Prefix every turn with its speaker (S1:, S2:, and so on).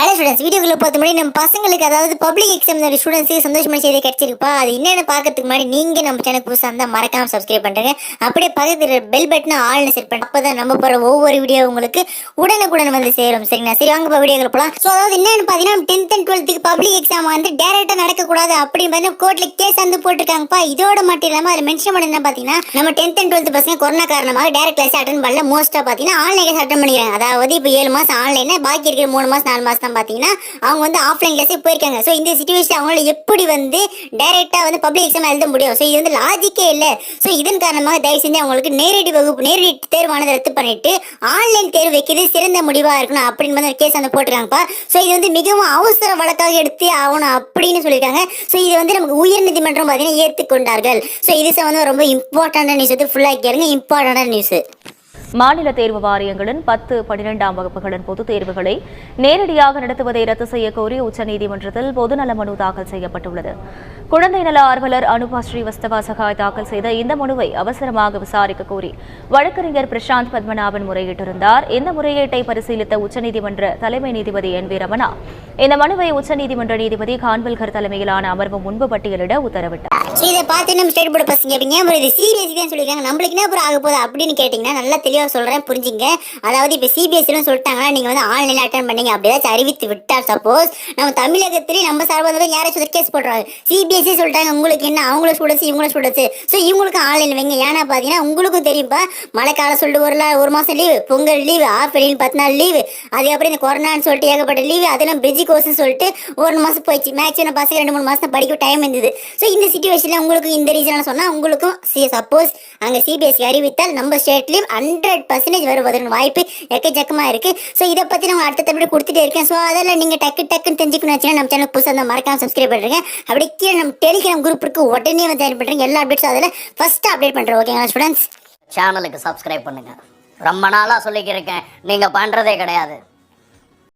S1: Hello students, வீடியோக்குள்ள பார்த்த முன்னாடி நம்ம பசங்களுக்கு அதாவது பப்ளிக் எக்ஸாம் ஸ்டூடெண்ட்ஸுக்கு சந்தோஷமான செய்தி கிடைச்சிருப்பா. அது என்னென்னு பார்க்கறதுக்கு முன்னாடி நீங்க நம்ம சேனல் புதுசாக இருந்தால் மறக்காம சப்ஸ்கிரைப் பண்ணுங்க. அப்படியே பக்கத்துல பெல் பட்டனை ஆள்னு செட் பண்ணுங்க. அப்பதான் நம்ம போற ஒவ்வொரு வீடியோ உங்களுக்கு உடனுக்குடன் வந்து சேரும். சரிங்களா? சரி, வாங்க வீடியோக்குள்ள போலாம். ஸோ அதாவது என்னன்னு பார்த்தீங்கன்னா 10th and 12th public exam வந்து டேரக்டா நடக்கக்கூடாது அப்படின்னு பார்த்தீங்கன்னா கோர்ட்ல கேஸ் வந்து போட்டிருக்காங்கப்பா. இதோட மட்டும் இல்லாமல் அதில் மென்ஷன் பண்ண என்ன பார்த்தீங்கன்னா நம்ம 10th and 12th பசங்க கொரோனா காரணமாக டேரக்ட் கிளாஸ் அட்டன் பண்ணல. மோஸ்டா பார்த்தீங்கன்னா ஆன்லைன் கிளாஸ் அட்டன் பண்ணிக்கிறாங்க. அதாவது இப்போ 7 மாசம் ஆன்லைன், பாக்கி இருக்கிற 3 மாசம் 4 மாசம் பாத்தீங்கன்னா அவங்க வந்து ஆஃப்லைன் கிளாஸே போயிருக்காங்க. ஸோ இந்த சிச்சுவேஷன் அவங்களால எப்படி வந்து டைரக்டா வந்து பப்ளிக் எக்ஸாம் எழுத முடியும்? ஸோ இது வந்து லாஜிக்கே இல்லை. ஸோ இதன் காரணமாக தயவு செஞ்சு அவங்களுக்கு நேரடி தேர்வானதை ரத்து பண்ணிட்டு ஆன்லைன் தேர்வு வைக்கிறது சிறந்த முடிவா இருக்கணும் அப்படின்னு வந்து கேஸ் வந்து போட்டிருக்காங்கப்பா. ஸோ இது வந்து மிகவும் அவசர வழக்காக எடுத்து ஆகணும் அப்படின்னு சொல்லியிருக்காங்க. ஸோ இது வந்து நமக்கு உயர் நீதிமன்றம் பார்த்தீங்கன்னா ஏற்றுக்கொண்டார்கள். ஸோ இது வந்து ரொம்ப இம்பார்ட்டன்டான நியூஸ், வந்து ஃபுல்லாக கேளுங்க. இம்பார்ட்டன்டான நியூஸ்.
S2: மாநில தேர்வு வாரியங்களின் 10, 12ஆம் வகுப்புகளின் பொதுத் தேர்வுகளை நேரடியாக நடத்துவதை ரத்து செய்ய கோரி உச்சநீதிமன்றத்தில் பொதுநல மனு தாக்கல் செய்யப்பட்டுள்ளது. குழந்தை நல ஆர்வலர் அனுபா ஸ்ரீவஸ்தவா சகாய் தாக்கல் செய்த இந்த மனுவை அவசரமாக விசாரிக்க கோரி வழக்கறிஞர் பிரசாந்த் பத்மநாபன் முறையிட்டிருந்தார். இந்த முறையீட்டை பரிசீலித்த உச்சநீதிமன்ற தலைமை நீதிபதி NV ரமணா இந்த மனுவை உச்சநீதிமன்ற நீதிபதி கான்வல்கர் தலைமையிலான அமர்வு முன்பு பட்டியலிட உத்தரவிட்டார்.
S1: நல்லா தெளிவாக சொல்கிறேன், புரிஞ்சுங்க. அதாவது இப்போ சிபிஎஸ்சிலும் சொல்லிட்டாங்கன்னா நீங்கள் வந்து ஆன்லைனில் அட்டன் பண்ணீங்க அப்படியாச்சும் அறிவித்து விட்டால் சப்போஸ் நம்ம தமிழகத்திலே நம்ம சார்பாக யாராச்சும் கேஸ் போடுறாங்க. சிபிஎஸ்சி சொல்லிட்டாங்க உங்களுக்கு என்ன, அவங்களும் ஸ்டூடெண்ட்ஸ் இவங்களும் ஸ்டூடெண்ட்ஸ், ஸோ இவங்களுக்கு ஆன்லைனில் வைங்க. ஏன்னா பார்த்தீங்கன்னா உங்களுக்கும் தெரியும்ப்பா, மழைக்காலம் சொல்லிட்டு ஒரு மாதம் லீவு, பொங்கல் லீவு, ஆஃப் வெளியில் 10 நாள் லீவு, அதுக்கப்புறம் இந்த கொரோனான்னு சொல்லிட்டு ஏகப்பட்ட லீவு, அதெல்லாம் பிரிட்ஜி கோர்ஸ்னு சொல்லிட்டு 1 மாதம் போயிடுச்சு. மேக்ஸிமம் பசங்க 2-3 மாதம் படிக்க டைம் இருந்தது. ஸோ இந்த சிச்சுவேஷனில் உங்களுக்கு இந்த ரீசன் சொன்னால் உங்களுக்கும் சப்போஸ் அங்கே சிபிஎஸ்சி அறிவித்தால் நம்ம ஸ்டேட்லேயும் 100% வருவதற்கு வாய்ப்பு எக்கச்சக்கமாக இருக்குது. ஸோ இதை பற்றி நான் அடுத்த தடவை கொடுத்துட்டே இருக்கேன். ஸோ அதெல்லாம் நீங்கள் டக்குன்னு தெரிஞ்சுக்கணும் வச்சுன்னா நம்ம சேனல் புதுசாக இருந்தால் மறக்காம சப்ஸ்கிரைப் பண்ணுறேங்க. அப்படி கீழே நம்ம டெலிகிராம் குரூப் இருக்கு, உடனே வந்து ஜாயின் பண்ணுறேங்க. எல்லா அப்டேட்ஸும் அதில் ஃபஸ்ட்டு அப்டேட் பண்ணுறேன். ஓகேங்களா ஸ்டூடெண்ட்ஸ்?
S3: சேனலுக்கு சப்ஸ்கிரைப் பண்ணுங்கள். ரொம்ப நாளாக சொல்லிக்கிருக்கேன், நீங்கள் பண்ணுறதே கிடையாது.